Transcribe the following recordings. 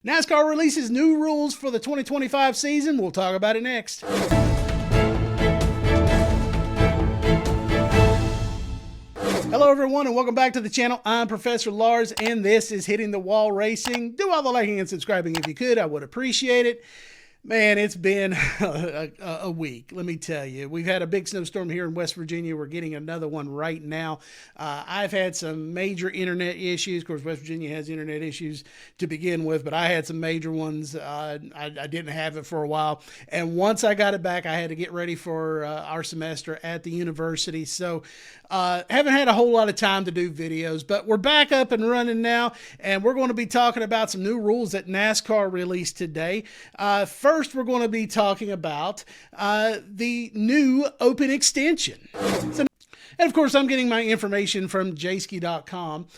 NASCAR releases new rules for the 2025 season. We'll talk about it next. Hello everyone and welcome back to the channel. I'm Professor Lars and this is Hitting the Wall Racing. Do all the liking and subscribing if you could. I would appreciate it. Man, it's been a week, let me tell you. We've had a big snowstorm here in West Virginia. We're getting another one right now. I've had some major internet issues. Of course, West Virginia has internet issues to begin with, but I had some major ones. I didn't have it for a while. And once I got it back, I had to get ready for our semester at the university. So haven't had a whole lot of time to do videos, but we're back up and running now. And we're going to be talking about some new rules that NASCAR released today. First, we're going to be talking about the new Open extension. And of course, I'm getting my information from jayski.com.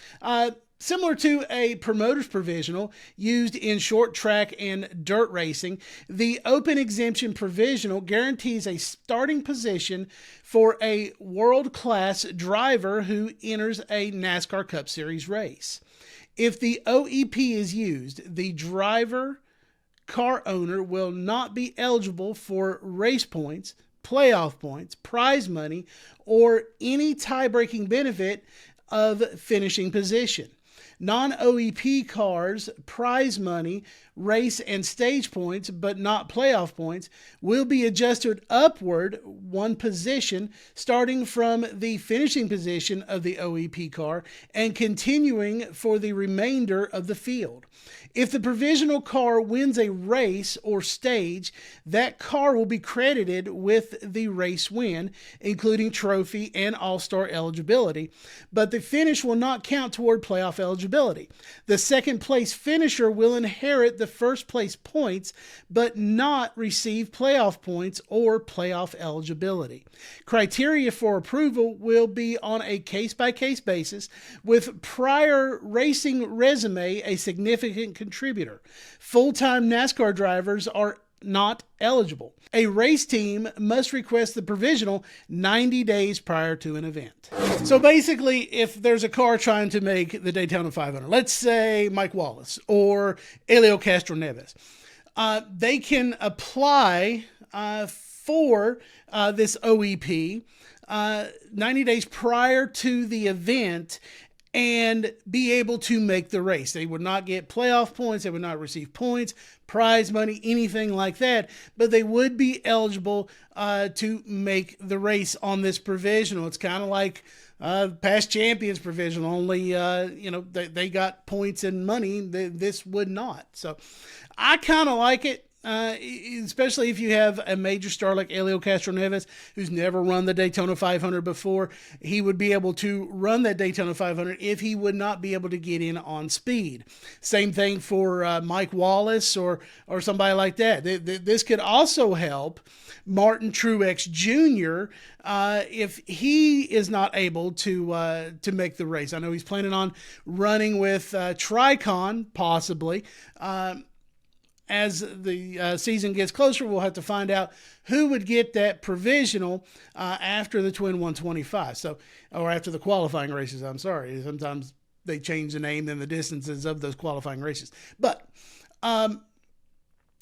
Similar to a promoter's provisional used in short track and dirt racing, the Open Exemption Provisional guarantees a starting position for a world-class driver who enters a NASCAR Cup Series race. If the OEP is used, the car owner will not be eligible for race points, playoff points, prize money, or any tie-breaking benefit of finishing position. Non-OEP cars, prize money, race and stage points, but not playoff points, will be adjusted upward one position starting from the finishing position of the OEP car and continuing for the remainder of the field. If the provisional car wins a race or stage, that car will be credited with the race win, including trophy and all-star eligibility, but the finish will not count toward playoff eligibility. The second place finisher will inherit the first place points, but not receive playoff points or playoff eligibility. Criteria for approval will be on a case-by-case basis, with prior racing resume a significant contributor. Full-time NASCAR drivers are not eligible. A race team must request the provisional 90 days prior to an event. So basically, if there's a car trying to make the Daytona 500, let's say Mike Wallace or Helio Castroneves, they can apply for this OEP 90 days prior to the event and be able to make the race. They would not get playoff points. They would not receive points, prize money, anything like that. But they would be eligible to make the race on this provisional. It's kind of like past champions provisional, only, they got points and money. This would not. So I kind of like it. Especially if you have a major star like Helio Castroneves, who's never run the Daytona 500 before. He would be able to run that Daytona 500 if he would not be able to get in on speed. Same thing for Mike Wallace or somebody like that. This could also help Martin Truex Jr. If he is not able to make the race. I know he's planning on running with Tricon, possibly. As the season gets closer, we'll have to find out who would get that provisional after the Twin 125. Or after the qualifying races, I'm sorry. Sometimes they change the name and the distances of those qualifying races. But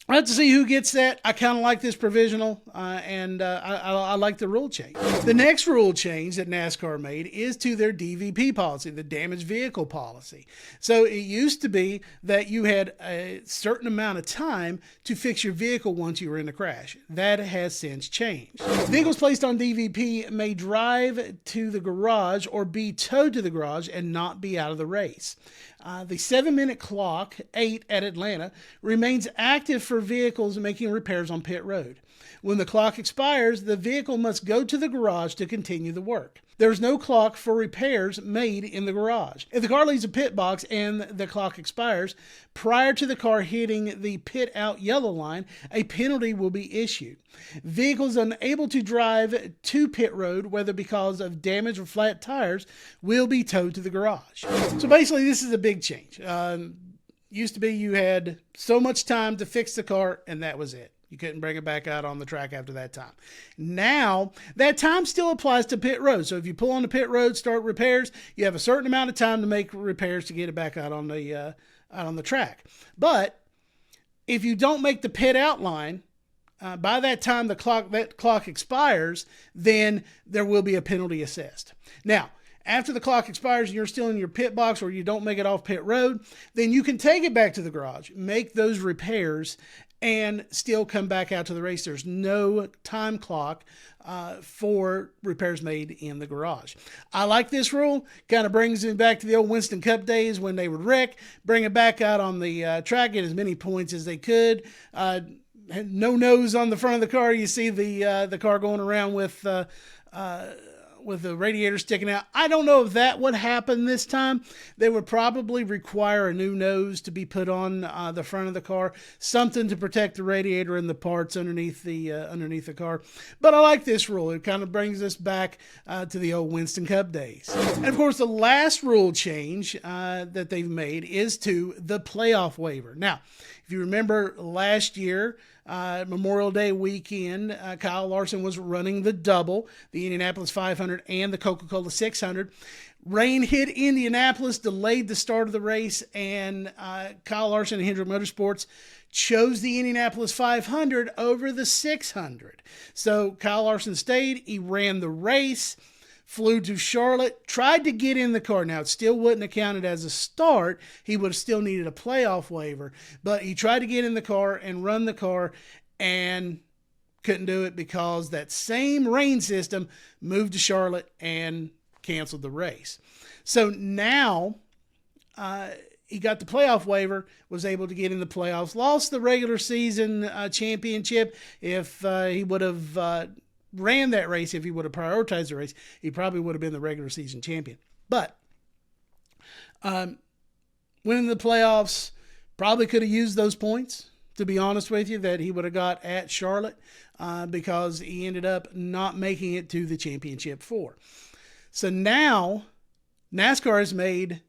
I'll have to see who gets that. I kind of like this provisional, and I like the rule change. The next rule change that NASCAR made is to their DVP policy, the damaged vehicle policy. So it used to be that you had a certain amount of time to fix your vehicle once you were in a crash. That has since changed. Vehicles placed on DVP may drive to the garage or be towed to the garage and not be out of the race. The 7-minute clock, 8 at Atlanta, remains active for vehicles making repairs on pit road. When the clock expires, the vehicle must go to the garage to continue the work. There's no clock for repairs made in the garage. If the car leaves a pit box and the clock expires, prior to the car hitting the pit out yellow line, a penalty will be issued. Vehicles unable to drive to pit road, whether because of damage or flat tires, will be towed to the garage. So basically, this is a big change. Used to be you had so much time to fix the car, and that was it. You couldn't bring it back out on the track after that time. Now, that time still applies to pit road. So if you pull on the pit road, start repairs, you have a certain amount of time to make repairs to get it back out on the track. But if you don't make the pit outline, by that time that clock expires, then there will be a penalty assessed. Now, after the clock expires and you're still in your pit box or you don't make it off pit road, then you can take it back to the garage, make those repairs, and still come back out to the race. There's no time clock for repairs made in the garage. I like this rule. Kind of brings me back to the old Winston Cup days when they would wreck, bring it back out on the track, get as many points as they could. No nose on the front of the car. You see the car going around with the radiator sticking out. I don't know if that would happen this time. They would probably require a new nose to be put on the front of the car, something to protect the radiator and the parts underneath the car. But I like this rule. It kind of brings us back to the old Winston Cup days. And of course, the last rule change that they've made is to the playoff waiver. Now, if you remember last year, Memorial Day weekend, Kyle Larson was running the double, the Indianapolis 500 and the Coca-Cola 600. Rain hit Indianapolis, delayed the start of the race, and Kyle Larson and Hendrick Motorsports chose the Indianapolis 500 over the 600. So Kyle Larson stayed. He ran the race, flew to Charlotte, tried to get in the car. Now, it still wouldn't have counted as a start. He would have still needed a playoff waiver. But he tried to get in the car and run the car and couldn't do it because that same rain system moved to Charlotte and canceled the race. So now he got the playoff waiver, was able to get in the playoffs, lost the regular season championship. If he would have ran that race, if he would have prioritized the race, he probably would have been the regular season champion. But winning the playoffs, probably could have used those points, to be honest with you, that he would have got at Charlotte because he ended up not making it to the championship 4. So now NASCAR has made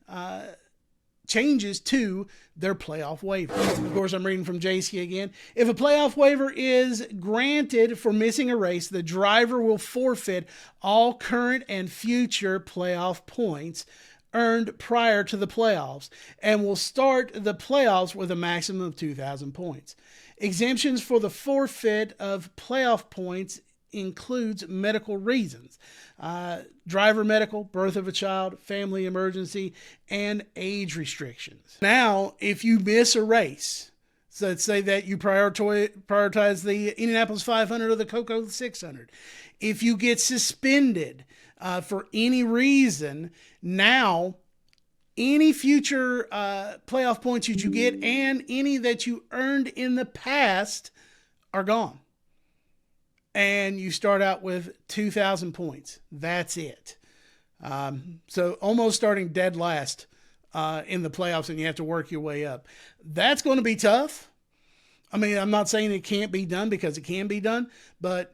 changes to their playoff waiver. Of course, I'm reading from JC again. If a playoff waiver is granted for missing a race, the driver will forfeit all current and future playoff points earned prior to the playoffs and will start the playoffs with a maximum of 2,000 points. Exemptions for the forfeit of playoff points includes medical reasons, driver medical, birth of a child, family emergency, and age restrictions. Now, if you miss a race, so let's say that you prioritize the Indianapolis 500 or the Coca-Cola 600. If you get suspended for any reason, now any future playoff points that you get and any that you earned in the past are gone. And you start out with 2,000 points. That's it. So almost starting dead last in the playoffs, and you have to work your way up. That's going to be tough. I mean, I'm not saying it can't be done, because it can be done, but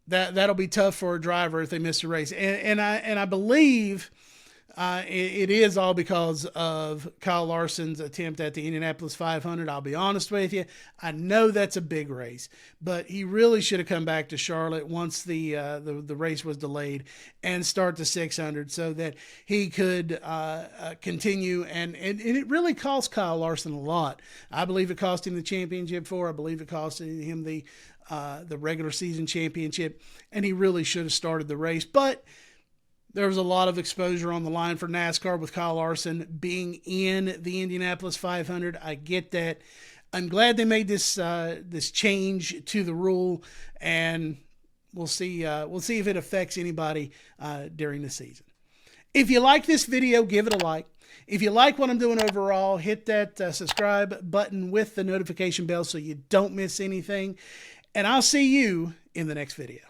that'll be tough for a driver if they miss a race. And I believe it is all because of Kyle Larson's attempt at the Indianapolis 500. I'll be honest with you. I know that's a big race, but he really should have come back to Charlotte once the race was delayed and start the 600 so that he could continue. And it really cost Kyle Larson a lot. I believe it cost him the championship 4. I believe it cost him the regular season championship, and he really should have started the race. But there was a lot of exposure on the line for NASCAR with Kyle Larson being in the Indianapolis 500. I get that. I'm glad they made this change to the rule, and we'll see if it affects anybody during the season. If you like this video, give it a like. If you like what I'm doing overall, hit that subscribe button with the notification bell so you don't miss anything. And I'll see you in the next video.